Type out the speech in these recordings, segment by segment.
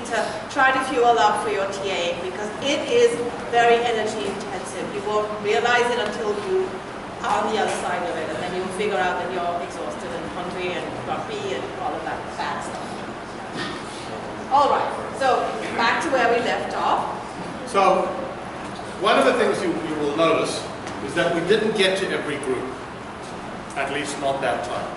need to try to fuel up for your TA, because it is very energy intensive. You won't realize it until you are on the other side of it, and then you'll figure out that you're exhausted and hungry and grumpy and all of that bad stuff. All right, so back to where we left off. So one of the things you will notice is that we didn't get to every group, at least not that time.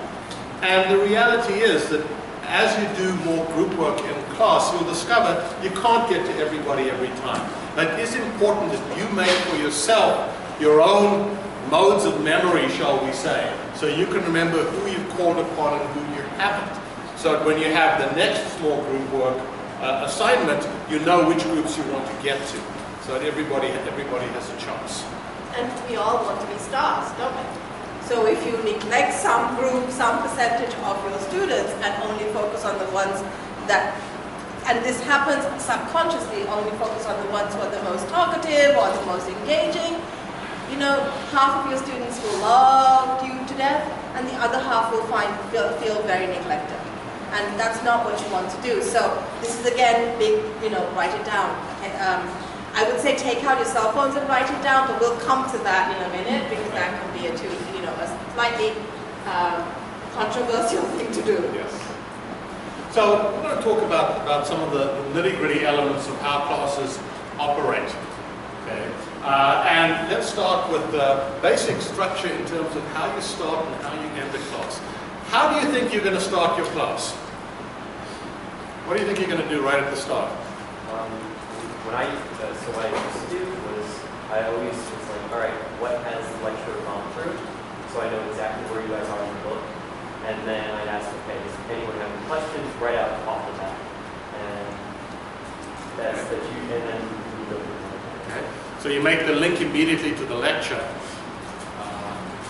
And the reality is that as you do more group work in class, you'll discover you can't get to everybody every time. But it's important that you make for yourself your own modes of memory, shall we say, so you can remember who you've called upon and who you haven't. So that when you have the next small group work assignment, you know which groups you want to get to, so that everybody has a chance. And we all want to be stars, don't we? So if you neglect some group, some percentage of your students, and only focus on the ones that, and this happens subconsciously, only focus on the ones who are the most talkative or the most engaging, you know, half of your students will love you to death, and the other half will feel very neglected. And that's not what you want to do. So this is again big, you know, write it down. I would say take out your cell phones and write it down, but we'll come to that in a minute, because that can be a slightly controversial thing to do. Yes. So we're going to talk about some of the nitty-gritty elements of how classes operate. Okay. And let's start with the basic structure in terms of how you start and how you end the class. How do you think you're going to start your class? What do you think you're going to do right at the start? What I used to do was I always was like, all right, what has the lecturer gone through? So I know exactly where you guys are in the book. And then I'd ask, okay, does anyone have any questions right out off the bat? And that's the and then we go through. Okay. So you make the link immediately to the lecture,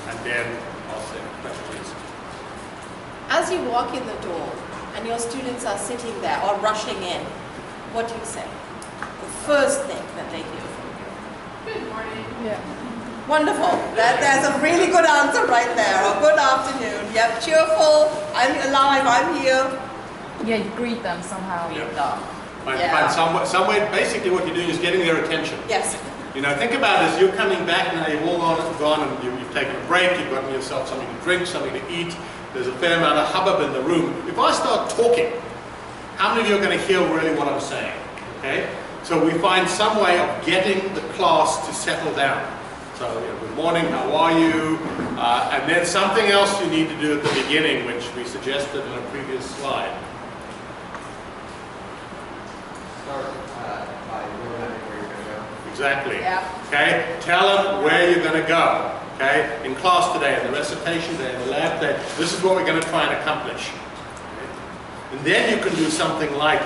and then I'll say questions. As you walk in the door and your students are sitting there or rushing in, what do you say? The first thing that they hear from you. Good morning. Yeah. Wonderful. There's a really good answer right there. Or good afternoon. Yep, cheerful. I'm alive. I'm here. Yeah, you greet them somehow. Yeah. Find some way. Basically, what you're doing is getting their attention. Yes. You know, think about it as you're coming back now. You've all gone and you've taken a break. You've gotten yourself something to drink, something to eat. There's a fair amount of hubbub in the room. If I start talking, how many of you are going to hear really what I'm saying? Okay. So we find some way of getting the class to settle down. So, you know, good morning, how are you? And then something else you need to do at the beginning, which we suggested in a previous slide. Start by remembering where you're going to go. Exactly. Yeah. Okay? Tell them where you're going to go. Okay? In class today, in the recitation day, in the lab day, this is what we're going to try and accomplish. Okay? And then you can do something like,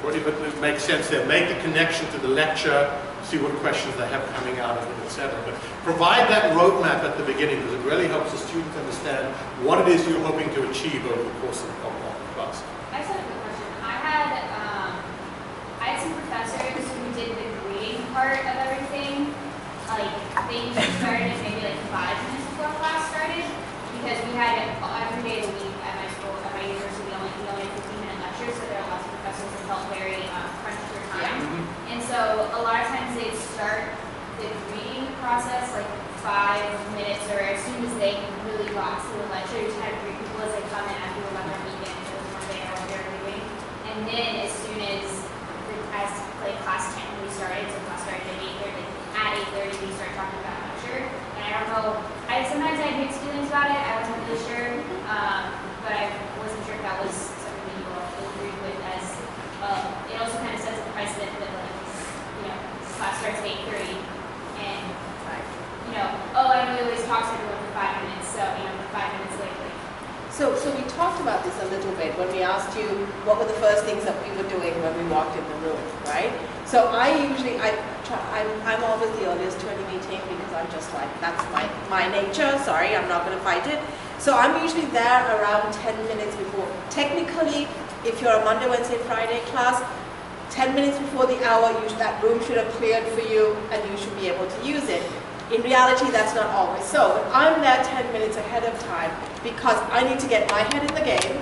or if it makes sense there, make the connection to the lecture, see what questions they have coming out of it, etc. But provide that roadmap at the beginning, because it really helps the students understand what it is you're hoping to achieve over the course of the class. I just had a quick question. I had some professors who did the grading part of everything. Like, they usually started maybe like 5 minutes before class started, because we had it every day of the week at my school, at my university. We only had 15-minute lectures, so there are lots of professors who felt very crunched for time. Mm-hmm. And so a lot of times they'd start the reading process like 5 minutes, or as soon as they really got to the lecture, you just had to greet people as they come in after we left our weekend, so it was one day or what they were doing. And then as soon as like class 10 we started, so class started at 8:30, at 8:30 we started talking about lecture. And I don't know, sometimes I had mixed feelings about it, I wasn't really sure, but I wasn't sure if that was something that you all agreed with, as it also kind of sets a precedent that, like, you know, class starts at 8:30, and, you know, oh, I know we always talk to everyone for 5 minutes, so, you know, 5 minutes late. So we talked about this a little bit when we asked you what were the first things that we were doing when we walked in the room, right? So I'm always the earliest to any meeting, because I'm just like, that's my nature. Sorry, I'm not going to fight it. So I'm usually there around 10 minutes before. Technically, if you're a Monday, Wednesday, Friday class, 10 minutes before the hour, that room should have cleared for you and you should be able to use it. In reality, that's not always so. But I'm there 10 minutes ahead of time because I need to get my head in the game,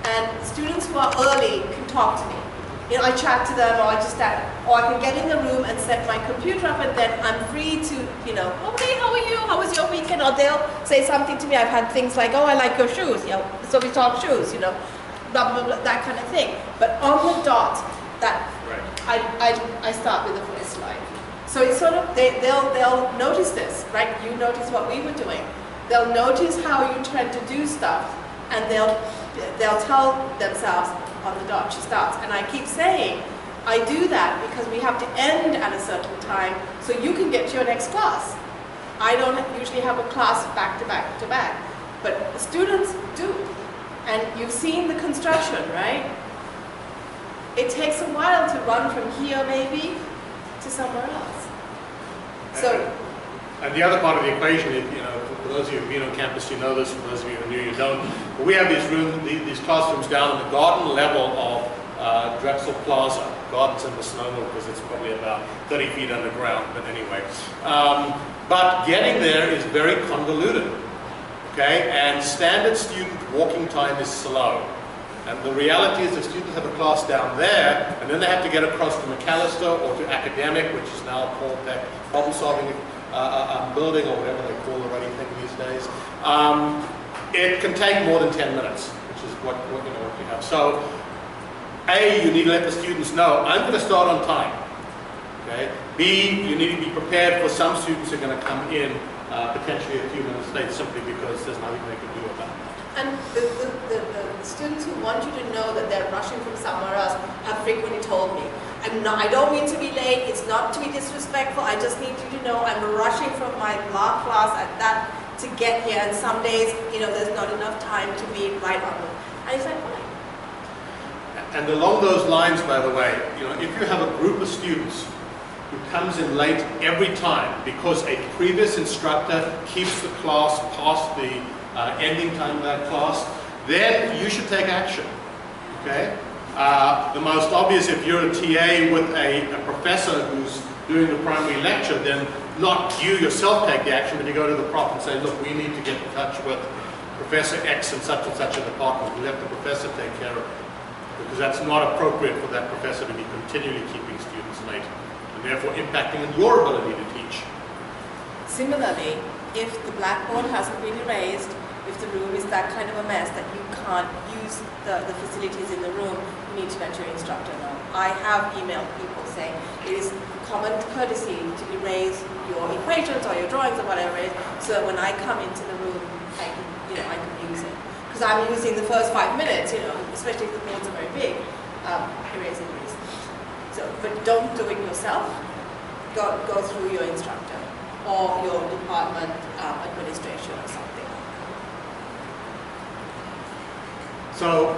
and students who are early can talk to me. you know, I chat to them, or I just stand, or I can get in the room and set my computer up, and then I'm free to, you know, oh hey, how are you? How was your weekend? Or they'll say something to me. I've had things like, oh, I like your shoes, you know, so we talk shoes, you know, blah blah blah, that kind of thing. But on the dot, that I start with the first slide. So it's sort of they'll notice this, right? You notice what we were doing. They'll notice how you tend to do stuff, and they'll tell themselves, on the dot she starts. And I keep saying, I do that because we have to end at a certain time so you can get to your next class. I don't usually have a class back to back to back, but students do. And you've seen the construction, right? It takes a while to run from here maybe to somewhere else. So. And the other part of the equation, you know, for those of you who've been on campus, you know this. For those of you who are new, you don't. But we have these classrooms down in the garden level of Drexel Plaza. Garden's a misnomer because it's probably about 30 feet underground. But anyway, but getting there is very convoluted. Okay, and standard student walking time is slow. And the reality is the students have a class down there, and then they have to get across to McAllister or to academic, which is now called that problem-solving building or whatever they call the running thing these days. It can take more than 10 minutes, which is what you have. So, A, you need to let the students know, I'm going to start on time. Okay. B, you need to be prepared for some students who are going to come in potentially a few minutes late simply because there's nothing they can do about it. And the students who want you to know that they're rushing from somewhere else have frequently told me, I don't mean to be late, it's not to be disrespectful, I just need you to know I'm rushing from my law class at that to get here, and some days, you know, there's not enough time to be right on it. And it's like, fine. And along those lines, by the way, you know, if you have a group of students who comes in late every time because a previous instructor keeps the class past the ending time of that class, then you should take action. Okay? The most obvious, if you're a TA with a professor who's doing the primary lecture, then not you yourself take the action, but you go to the prof and say, look, we need to get in touch with Professor X in such and such a department. We let the professor take care of it. Because that's not appropriate for that professor to be continually keeping students late, and therefore impacting on your ability to teach. Similarly, if the blackboard hasn't been erased, if the room is that kind of a mess that you can't use the facilities in the room, you need to let your instructor know. I have emailed people saying it is common courtesy to erase your equations or your drawings or whatever it is, so that when I come into the room, I can use it. Because I'm using the first 5 minutes, especially if the boards are very big, erasing these. So, but don't do it yourself. Go through your instructor or your department administration or something. So,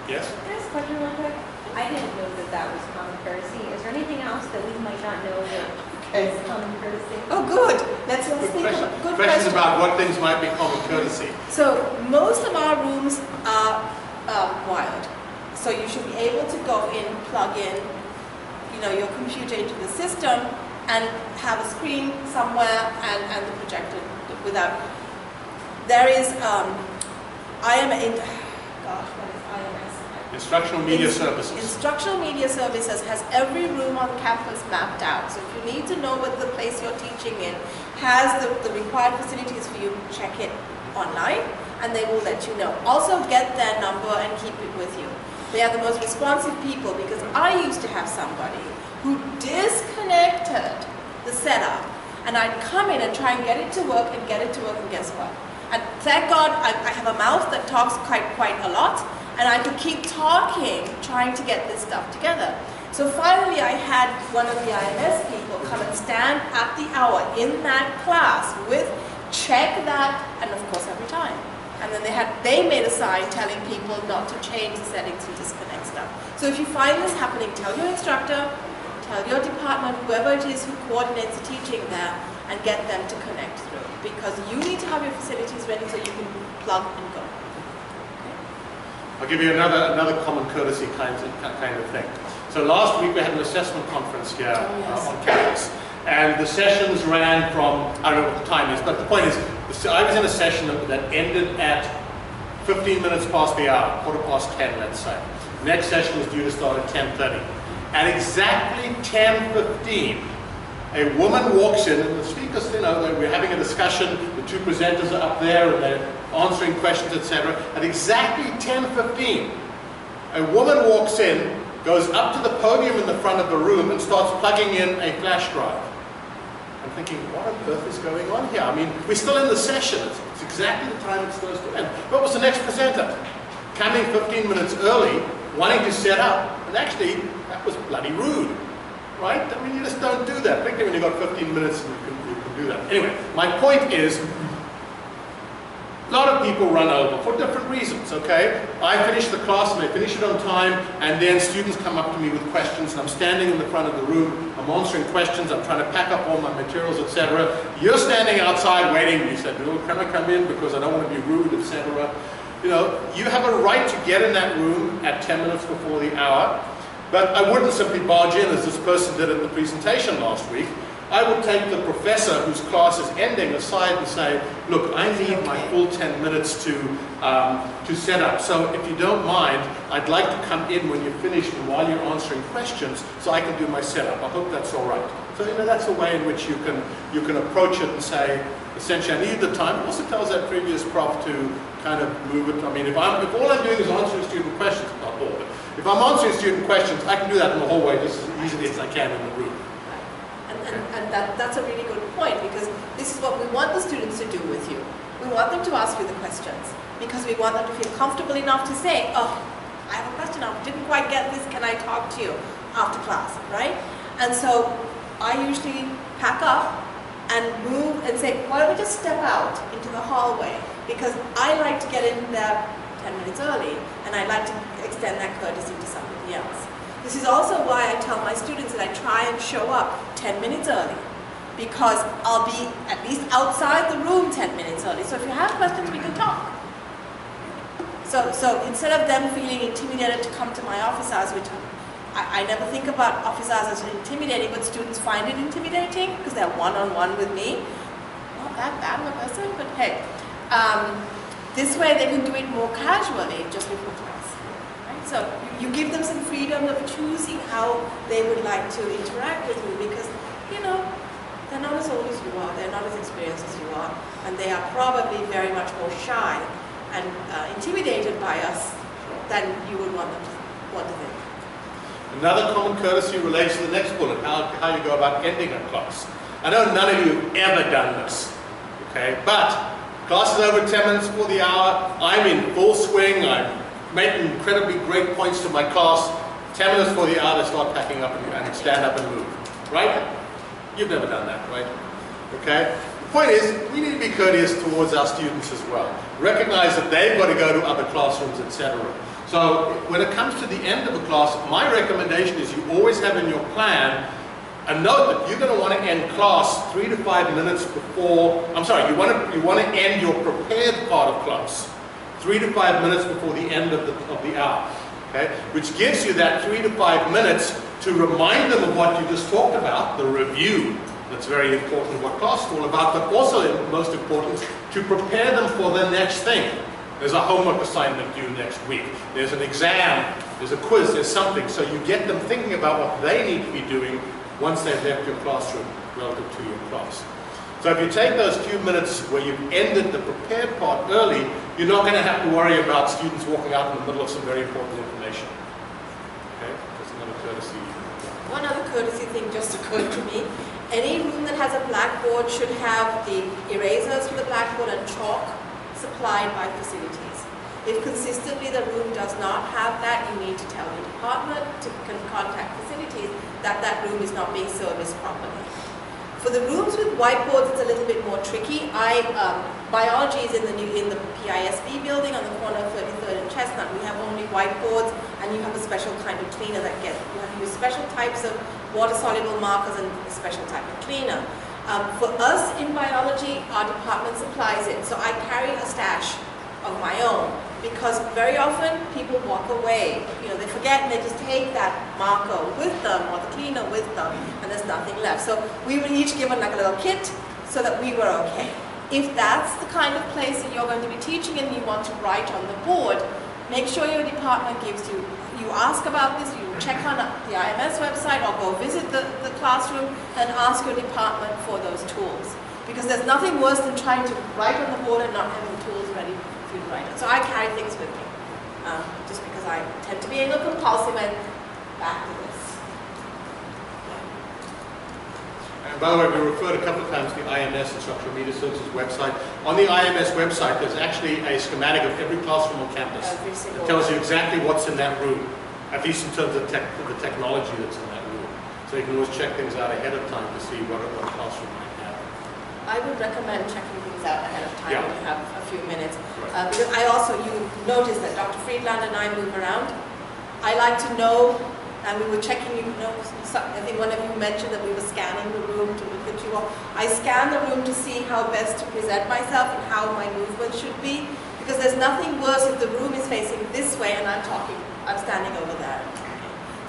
yes? Can I ask a question real quick? I didn't know that was common courtesy. Is there anything else that we might not know that is common courtesy? Oh, good. Let's think about good questions question. about what things might be common courtesy. So most of our rooms are wired. So you should be able to go in, plug in, your computer into the system and have a screen somewhere and the projector without. There is Instructional Media Services. Instructional Media Services has every room on campus mapped out. So if you need to know what the place you're teaching in has the required facilities for you, check it online and they will let you know. Also get their number and keep it with you. They are the most responsive people, because I used to have somebody who disconnected the setup and I'd come in and try and get it to work and guess what? And thank God I have a mouth that talks quite a lot, and I could keep talking, trying to get this stuff together. So finally I had one of the IMS people come and stand at the hour in that class check that, and of course every time. And then they made a sign telling people not to change the settings and disconnect stuff. So if you find this happening, tell your instructor, tell your department, whoever it is who coordinates the teaching there, and get them to connect through. Because you need to have your facilities ready so you can plug and go. Okay? I'll give you another common courtesy kind of thing. So last week we had an assessment conference here on campus. And the sessions ran from, I don't know what the time is, but the point is, I was in a session that ended at 15 minutes past the hour, 10:15, let's say. Next session is due to start at 10:30. At exactly 10:15, a woman walks in, and the speakers, we're having a discussion, the two presenters are up there and they're answering questions, etc. At exactly 10:15, a woman walks in, goes up to the podium in the front of the room and starts plugging in a flash drive. I'm thinking, what on earth is going on here? I mean, we're still in the session. It's exactly the time it's supposed to end. What was the next presenter? Coming 15 minutes early, wanting to set up, and actually, that was bloody rude, right? I mean, you just don't do that, particularly when you've got 15 minutes and you can do that. Anyway, my point is, a lot of people run over for different reasons, okay? I finish the class and they finish it on time, and then students come up to me with questions, and I'm standing in the front of the room, I'm answering questions, I'm trying to pack up all my materials, etc. You're standing outside waiting, you said, "Oh, can I come in because I don't want to be rude," etc. You have a right to get in that room at 10 minutes before the hour, but I wouldn't simply barge in as this person did at the presentation last week. I would take the professor whose class is ending aside and say, "Look, I need my full 10 minutes to set up. So if you don't mind, I'd like to come in when you're finished and while you're answering questions so I can do my setup. I hope that's all right." So that's a way in which you can approach it and say, essentially, I need the time. It also tells that previous prof to kind of move it. I mean, if all I'm doing is answering student questions, not all, but if I'm answering student questions, I can do that in the hallway just as easily as I can in the room. And that's a really good point, because this is what we want the students to do with you. We want them to ask you the questions, because we want them to feel comfortable enough to say, "Oh, I have a question, I didn't quite get this, can I talk to you after class," right? And so I usually pack up and move and say, "Why don't we just step out into the hallway?" Because I like to get in there 10 minutes early, and I like to extend that courtesy to somebody else. This is also why I tell my students that I try and show up 10 minutes early, because I'll be at least outside the room 10 minutes early. So if you have questions, we can talk. So instead of them feeling intimidated to come to my office hours, which I never think about office hours as intimidating, but students find it intimidating because they're one-on-one with me. Not that bad of a person, but hey. This way they can do it more casually just before class. Right? So you give them some freedom of choosing how they would like to interact with you, because, they're not as old as you are, they're not as experienced as you are, and they are probably very much more shy and intimidated by us than you would want them to think. Another common courtesy relates to the next bullet, how you go about ending a class. I know none of you have ever done this, okay? But class is over 10 minutes before the hour, I'm in full swing, I'm making incredibly great points to my class. 10 minutes before the hour, they start packing up and stand up and move, right? You've never done that, right? Okay? The point is, we need to be courteous towards our students as well. Recognize that they've got to go to other classrooms, etc. So when it comes to the end of a class, my recommendation is you always have in your plan a note that you're going to want to end class 3 to 5 minutes before, you want to end your prepared part of class 3 to 5 minutes before the end of the hour, okay? Which gives you that 3 to 5 minutes to remind them of what you just talked about, the review. That's very important, what class is all about, but also, most important, to prepare them for the next thing. There's a homework assignment due next week. There's an exam, there's a quiz, there's something. So you get them thinking about what they need to be doing once they've left your classroom relative to your class. So if you take those few minutes where you've ended the prepared part early, you're not going to have to worry about students walking out in the middle of some very important information. Okay? That's another courtesy. One other courtesy thing just occurred to me. Any room that has a blackboard should have the erasers for the blackboard and chalk supplied by facilities. If consistently the room does not have that, you need to tell your department to contact facilities that room is not being serviced properly. For the rooms with whiteboards, it's a little bit more tricky. Biology is in the PISB building on the corner of 33rd and Chestnut. We have only whiteboards, and you have a special kind of cleaner that you have to use special types of water-soluble markers and a special type of cleaner. For us in biology, our department supplies it, so I carry a stash of my own, because very often people walk away. They forget and they just take that marker with them or the cleaner with them, and there's nothing left. So we were each given like a little kit so that we were okay. If that's the kind of place that you're going to be teaching and you want to write on the board, make sure your department gives you, you ask about this, you check on the IMS website or go visit the classroom and ask your department for those tools. Because there's nothing worse than trying to write on the board and not having the tools ready for you to write on. So I carry things with me, just because I tend to be a little compulsive and back to this. And by the way, we referred a couple of times to the IMS, Instructional Media Services website. On the IMS website, there's actually a schematic of every classroom on campus. It tells you exactly what's in that room, at least in terms of the technology that's in that room. So you can always check things out ahead of time to see what a classroom might have. I would recommend checking things out ahead of time when you have a few minutes. Right. Because I also, you notice that Dr. Friedlander and I move around. I like to know, and we were checking, I think one of you mentioned that we were scanning the room to look at you all. I scan the room to see how best to present myself and how my movement should be, because there's nothing worse if the room is facing this way and I'm standing over there.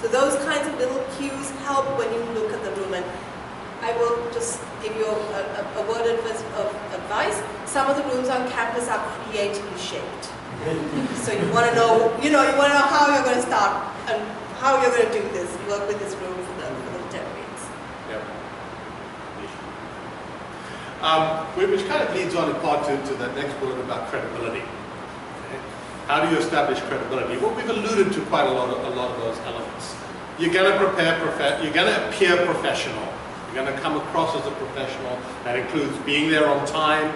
So those kinds of little cues help when you look at the room. And I will just give you a word of advice. Some of the rooms on campus are creatively shaped. So you want to know, you want to know how you're going to start and how you're going to do this, work with this room for the 10 weeks. Yeah. Which kind of leads on in part to that next bullet about credibility. Okay? How do you establish credibility? Well, we've alluded to quite a lot of those elements. You're going to you're going to appear professional. You're going to come across as a professional. That includes being there on time.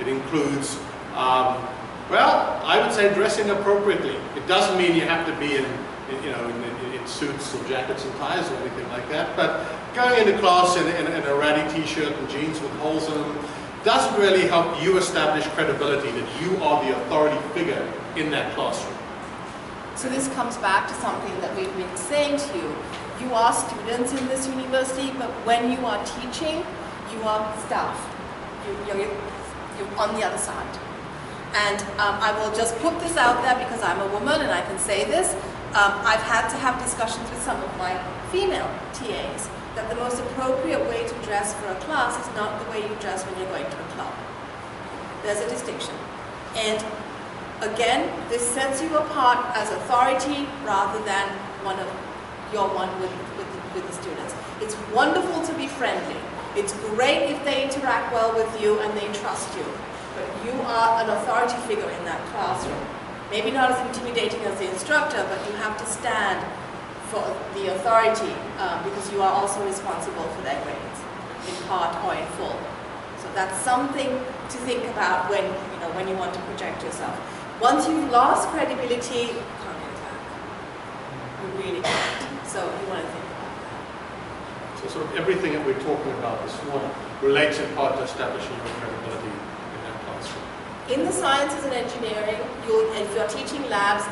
It includes, well, I would say dressing appropriately. It doesn't mean you have to be in suits or jackets and ties or anything like that, but going into class in a ratty t-shirt and jeans with holes in them doesn't really help you establish credibility that you are the authority figure in that classroom. So this comes back to something that we've been saying to you. You are students in this university, but when you are teaching, you are staff. You're on the other side. And I will just put this out there because I'm a woman and I can say this. I've had to have discussions with some of my female TAs that the most appropriate way to dress for a class is not the way you dress when you're going to a club. There's a distinction. And again, this sets you apart as authority rather than one with the students. It's wonderful to be friendly. It's great if they interact well with you and they trust you. But you are an authority figure in that classroom. Maybe not as intimidating as the instructor, but you have to stand for the authority because you are also responsible for their grades, in part or in full. So that's something to think about when you want to project yourself. Once you've lost credibility, you can't get it back. You really can't. So you want to think about that. So sort of everything that we're talking about this morning relates in part to establishing your credibility. In the sciences and engineering, if you're teaching labs,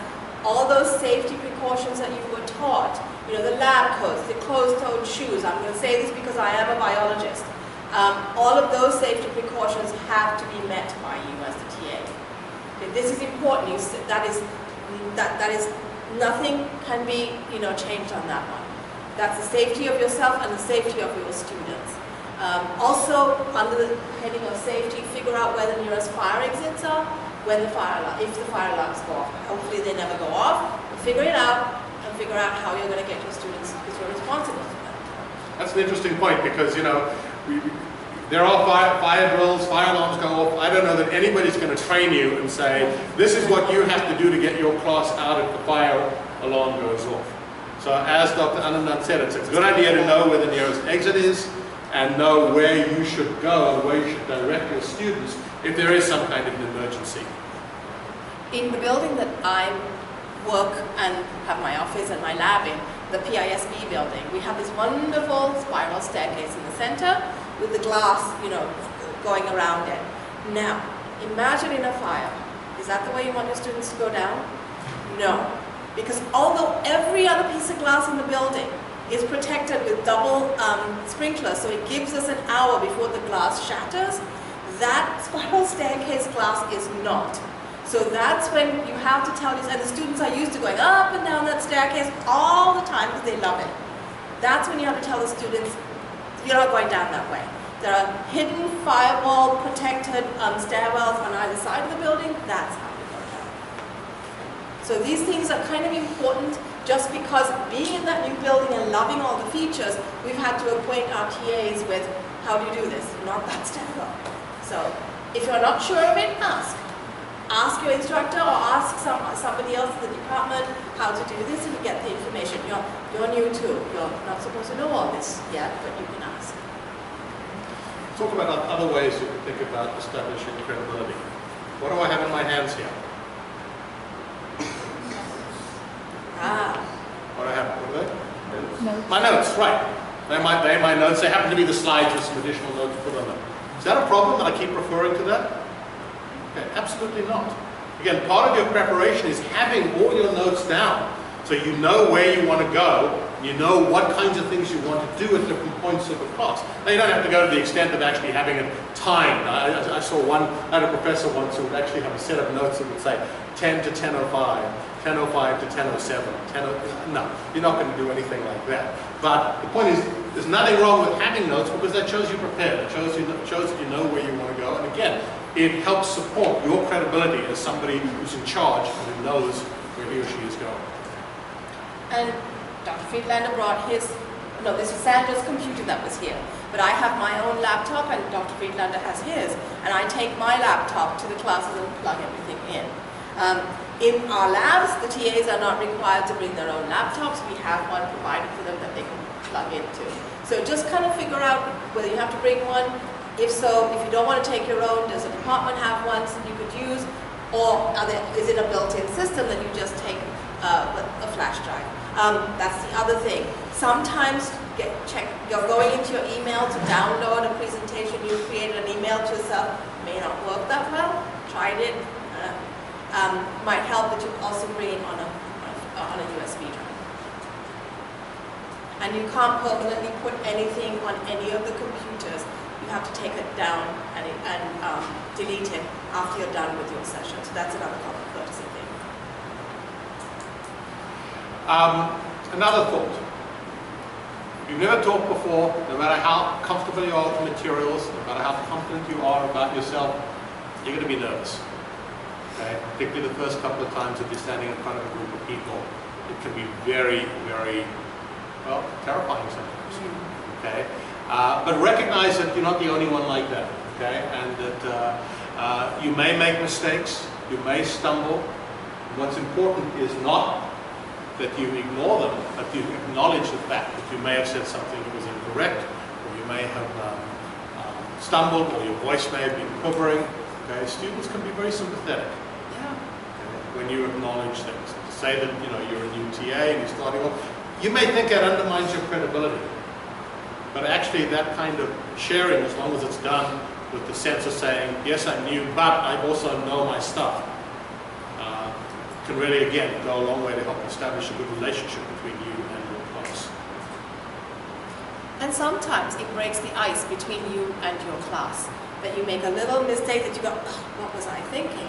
all those safety precautions that you were taught, the lab coats, the closed-toed shoes, I'm going to say this because I am a biologist, all of those safety precautions have to be met by you as the TA. Okay, this is important. That is nothing can be changed on that one. That's the safety of yourself and the safety of your students. Also, under the heading of safety, figure out where the nearest fire exits are, if the fire alarms go off. Hopefully they never go off. Figure it out and figure out how you're going to get your students, because you're responsible for that. That's an interesting point because, there are fire drills, fire alarms go off. I don't know that anybody's going to train you and say, this is what you have to do to get your class out if the fire alarm goes off. So as Dr. Anandan said, it's a good idea to know where the nearest exit is, and know where you should go and where you should direct your students if there is some kind of an emergency. In the building that I work and have my office and my lab in, the PISB building, we have this wonderful spiral staircase in the center with the glass, going around it. Now, imagine in a fire. Is that the way you want your students to go down? No. Because although every other piece of glass in the building is protected with double sprinklers, so it gives us an hour before the glass shatters, that spiral staircase glass is not. So that's when you have to tell these, and the students are used to going up and down that staircase all the time because they love it. That's when you have to tell the students, you're not going down that way. there are hidden firewall protected stairwells on either side of the building. That's how we go down. So these things are kind of important. Just because being in that new building and loving all the features, we've had to acquaint our TAs with how do you do this, not that stairwell. So if you're not sure of it, ask. Ask your instructor or ask somebody else in the department how to do this and you get the information. You're new too. You're not supposed to know all this yet, but you can ask. Talk about other ways you can think about establishing credibility. What do I have in my hands here? What do I have? What are they? Notes. My notes, right. They're my notes. They happen to be the slides with some additional notes put on them. Is that a problem that I keep referring to that? Okay, absolutely not. Again, part of your preparation is having all your notes down so you know where you want to go, you know what kinds of things you want to do at different points of the class. Now, you don't have to go to the extent of actually having it timed. I saw I had a professor once who would actually have a set of notes that would say 10 to 10:05. 10:05 to 10:07. No, you're not going to do anything like that. But the point is, there's nothing wrong with having notes because that shows you're prepared. It shows that you know where you want to go. And again, it helps support your credibility as somebody who's in charge and who knows where he or she is going. And Dr. Friedlander brought his, no, this was Sandra's computer that was here. But I have my own laptop and Dr. Friedlander has his. And I take my laptop to the classes and plug everything in. In our labs, the TAs are not required to bring their own laptops. We have one provided for them that they can plug into. So just kind of figure out whether you have to bring one. If so, if you don't want to take your own, does the department have ones that you could use? Or is it a built-in system that you just take a flash drive? That's the other thing. Sometimes you're going into your email to download a presentation, you created an email to yourself, may not work that well, tried it. Might help that you also bring it on a USB drive. And you can't permanently put anything on any of the computers. You have to take it down and delete it after you're done with your session. So that's another common courtesy thing. Another thought. If you've never taught before, no matter how comfortable you are with the materials, no matter how confident you are about yourself, you're going to be nervous. Okay? Particularly the first couple of times that you're standing in front of a group of people, it can be very, very, well, terrifying sometimes. Okay? But recognize that you're not the only one like that. Okay? And that you may make mistakes, you may stumble. What's important is not that you ignore them, but you acknowledge the fact that you may have said something that was incorrect, or you may have stumbled, or your voice may have been quivering. Okay? Students can be very sympathetic. When you acknowledge things. To say that you're a new TA and you're starting off, you may think that undermines your credibility. But actually that kind of sharing, as long as it's done with the sense of saying, yes, I'm new, but I also know my stuff, can really, again, go a long way to help establish a good relationship between you and your class. And sometimes it breaks the ice between you and your class. That you make a little mistake that you go, oh, what was I thinking?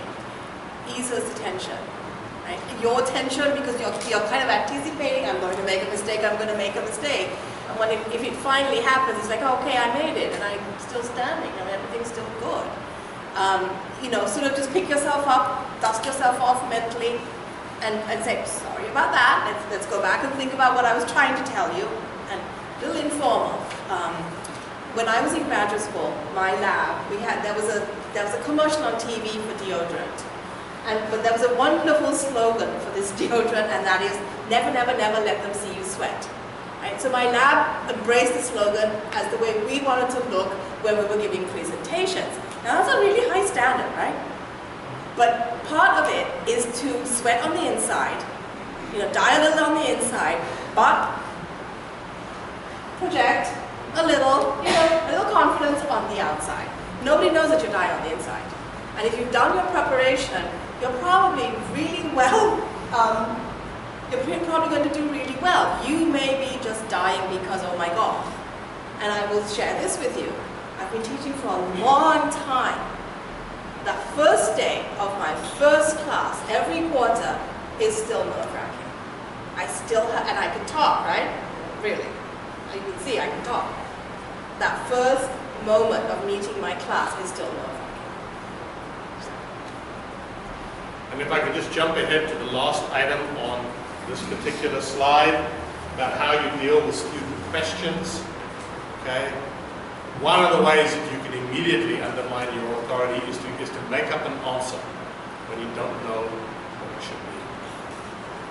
Eases the tension, right? Your tension, because you're kind of anticipating, I'm going to make a mistake, I'm going to make a mistake. And when if it finally happens, it's like, oh, okay, I made it, and I'm still standing, and everything's still good. Sort of just pick yourself up, dust yourself off mentally, and say, sorry about that, let's go back and think about what I was trying to tell you, and a little informal. When I was in graduate school, my lab, there was a commercial on TV for deodorant. But there was a wonderful slogan for this deodorant, and that is, never, never, never let them see you sweat. Right? So my lab embraced the slogan as the way we wanted to look when we were giving presentations. Now that's a really high standard, right? But part of it is to sweat on the inside, die a little on the inside, but project a little confidence on the outside. Nobody knows that you're dying on the inside. And if you've done your preparation, you're probably really well, you're probably going to do really well. You may be just dying because, oh my God. And I will share this with you. I've been teaching for a long time. The first day of my first class, every quarter, is still nerve-wracking. I still have, and I can talk, right? Really. You can see I can talk. That first moment of meeting my class is still nerve-wracking. And if I could just jump ahead to the last item on this particular slide about how you deal with student questions. Okay. One of the ways that you can immediately undermine your authority is to make up an answer when you don't know what it should be.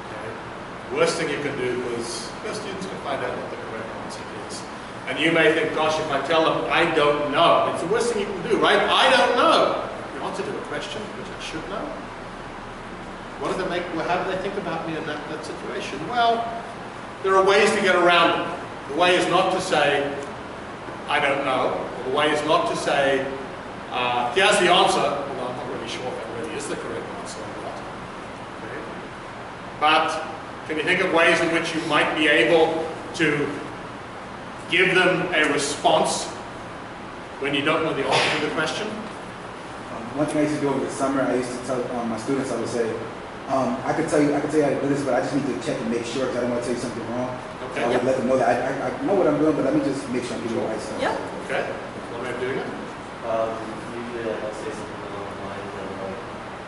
Okay. Worst thing you can do is your students can find out what the correct answer is. And you may think, gosh, if I tell them I don't know, it's the worst thing you can do, right? I don't know. The answer to a question which I should know. What do they make? Well, how do they think about me in that situation? Well, there are ways to get around it. The way is not to say, I don't know. Or the way is not to say, here's the answer. Well, I'm not really sure if that really is the correct answer or not. Okay. But can you think of ways in which you might be able to give them a response when you don't know the answer to the question? One thing I used to do over the summer, I used to tell my students, I would say, I could tell you how to do this, but I just need to check and make sure because I don't want to tell you something wrong. Okay. So I would let them know that I know what I'm doing, but let me just make sure I'm doing the right stuff. Yeah. Okay. One way of doing it? Usually I'll say something along the lines of like,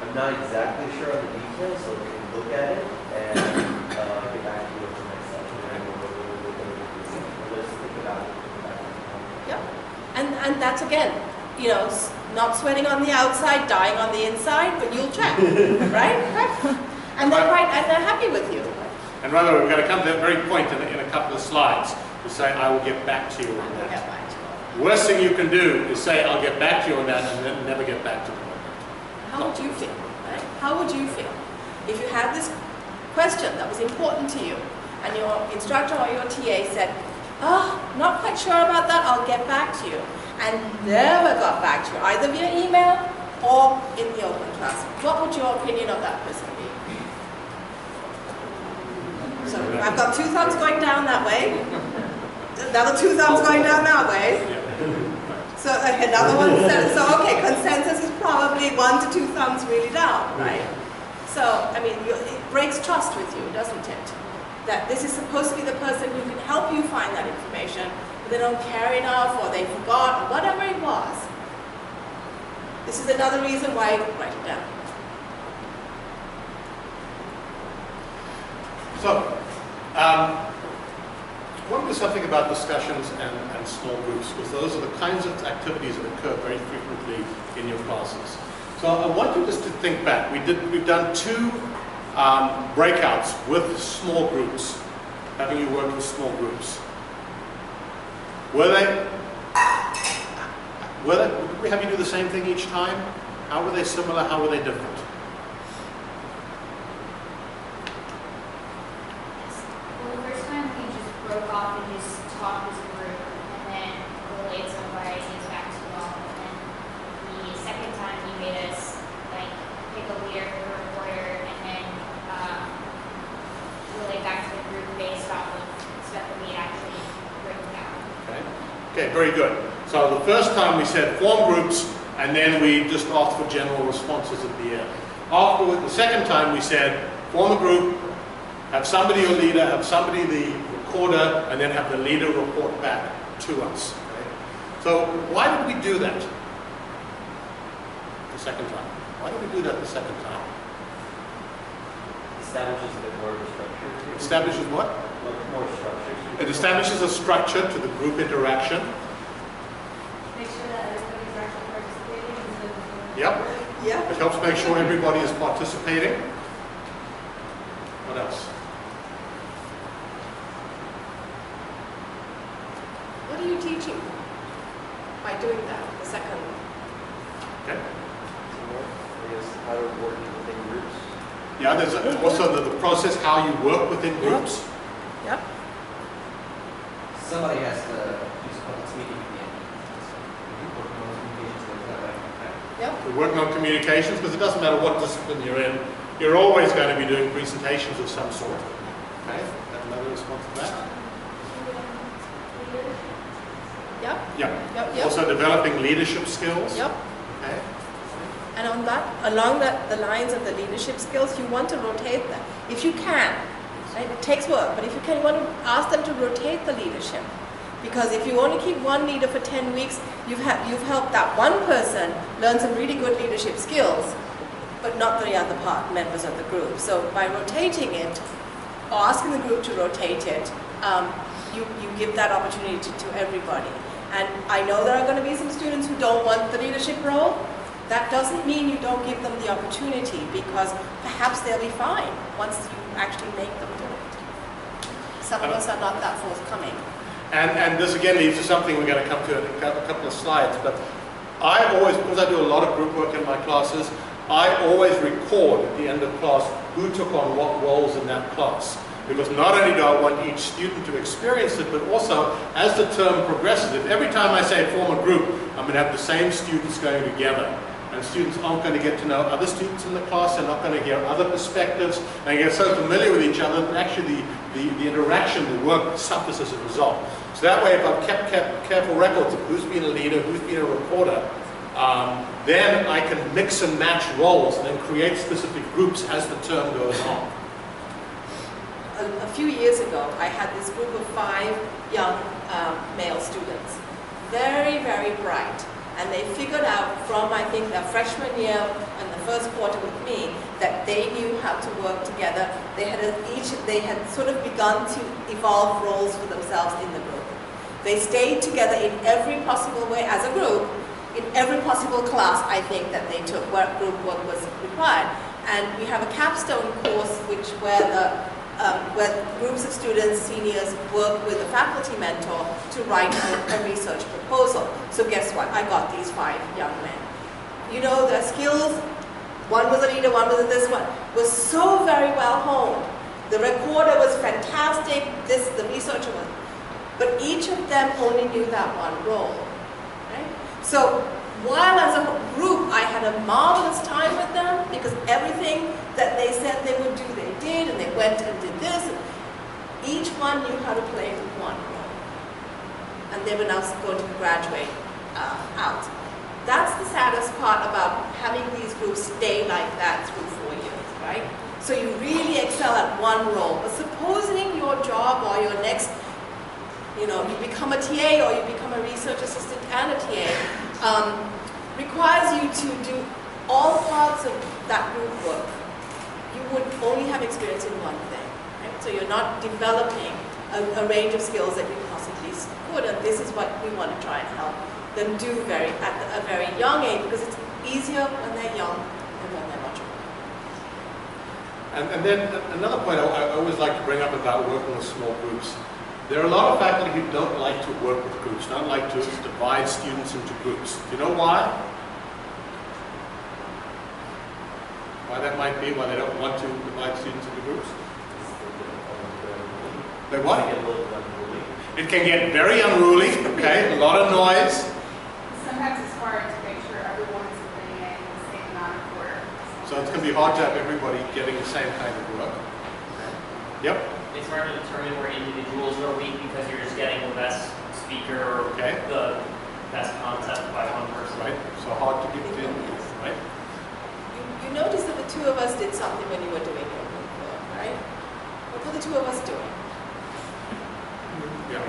I'm not exactly sure on the details, so we can look at it and get back to you with the next section. Let's think about it. Yeah. And that's again, you know, not sweating on the outside, dying on the inside, but you'll check, right? And they're happy with you. And rather, we're going to come to that very point in a couple of slides to say, I will get back to you on Get that. back to you. Worst thing you can do is say, I'll get back to you on that, and then never get back to them. How would you feel? Right? How would you feel if you had this question that was important to you, and your instructor or your TA said, not quite sure about that, I'll get back to you, and never got back to you, either via email or in the open class? What would your opinion of that person be? So I've got 2 thumbs going down that way, another 2 thumbs going down that way. So another one said, so okay, consensus is probably 1 to 2 thumbs really down, right? So, I mean, it breaks trust with you, doesn't it? That this is supposed to be the person who can help you find that information, but they don't care enough, or they forgot, or whatever it was. This is another reason why I write it down. So, I want to do something about discussions and small groups, because those are the kinds of activities that occur very frequently in your classes. So I want you just to think back. We've done 2 breakouts with small groups, having you work with small groups. Did we have you do the same thing each time? How were they similar? How were they different? Well, the first time we just broke off and just talked as a group, and then relayed some of our ideas back to you all. And then the second time you made us like pick a leader for the reporter, and then relay back to the group based off of stuff that we had actually written down. Okay, very good. So the first time we said form groups, and then we just asked for general responses at the end. Afterward, the second time we said form a group, have somebody your leader, have somebody the recorder, and then have the leader report back to us. Okay? So why did we do that the second time? Why did we do that the second time? Establishes a bit more of a structure. Establishes what? More structure. It establishes a structure to the group interaction. Make sure that everybody's actually participating instead of Yep. Yeah. It helps make sure everybody is participating. What else? What are you teaching by doing that, the second? Okay. I guess how to work within groups. Yeah, there's also the process how you work within groups. Yep. Somebody has to use public speaking at the end. Yep. We're working on communications because it doesn't matter what discipline you're in, you're always going to be doing presentations of some sort. Okay, have another response to that? Yep. Yeah. Yep. Yep. Also developing leadership skills. Yep. Okay. And on that, along the lines of the leadership skills, you want to rotate them. If you can, right? It takes work, but if you can, you want to ask them to rotate the leadership. Because if you only keep one leader for 10 weeks, you've helped that one person learn some really good leadership skills, but not the other members of the group. So by rotating it, or asking the group to rotate it, you give that opportunity to everybody. And I know there are going to be some students who don't want the leadership role. That doesn't mean you don't give them the opportunity, because perhaps they'll be fine once you actually make them do it. Some of us are not that forthcoming. And this again leads to something we're going to come to in a couple of slides, but I always, because I do a lot of group work in my classes, I always record at the end of class who took on what roles in that class. Because not only do I want each student to experience it, but also as the term progresses, if every time I say form a group, I'm going to have the same students going together. And students aren't going to get to know other students in the class, they're not going to hear other perspectives, and they get so familiar with each other that actually the interaction, the work suffers as a result. So that way, if I've kept careful records of who's been a leader, who's been a reporter, then I can mix and match roles and then create specific groups as the term goes on. A few years ago, I had this group of 5 young male students, very, very bright. And they figured out from, I think, their freshman year and the first quarter with me, that they knew how to work together. They had sort of begun to evolve roles for themselves in the group. They stayed together in every possible way as a group, in every possible class, I think, that they took, where group work was required. And we have a capstone course where groups of students, seniors, work with a faculty mentor to write a research proposal. So guess what? I got these 5 young men. You know, their skills, one was a leader, one was this one, was so very well honed. The recorder was fantastic, the researcher was, but each of them only knew that one role. Right? So while as a group I had a marvelous time with them, because everything that they said they would do, they did, and they went and did this. And each one knew how to play one role. And they were now going to graduate out. That's the saddest part about having these groups stay like that through 4 years, right? So you really excel at one role. But supposing your job or your next, you become a TA or you become a research assistant and a TA, requires you to do all parts of that group work. You would only have experience in one thing. Right? So you're not developing a range of skills that you possibly could, and this is what we want to try and help them do at a very young age, because it's easier when they're young than when they're mature. And then another point I always like to bring up about working with small groups. There are a lot of faculty who don't like to work with groups, don't like to divide students into groups. Do you know why? Why that might be, why they don't want to divide students into groups? They what? It can get very unruly, okay, a lot of noise. Sometimes it's hard to make sure everyone's putting in the same amount of work. So it's going to be hard to have everybody getting the same kind of work. Yep. It's hard to determine where individuals are weak because you're just getting the best speaker or the best concept by one person. Right. So hard to get in, right? You noticed that the 2 of us did something when you were doing your group work, right? What were the 2 of us doing? Yeah,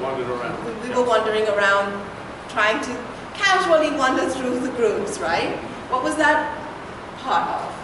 wandered around. We were wandering around, trying to casually wander through the groups, right? What was that part of?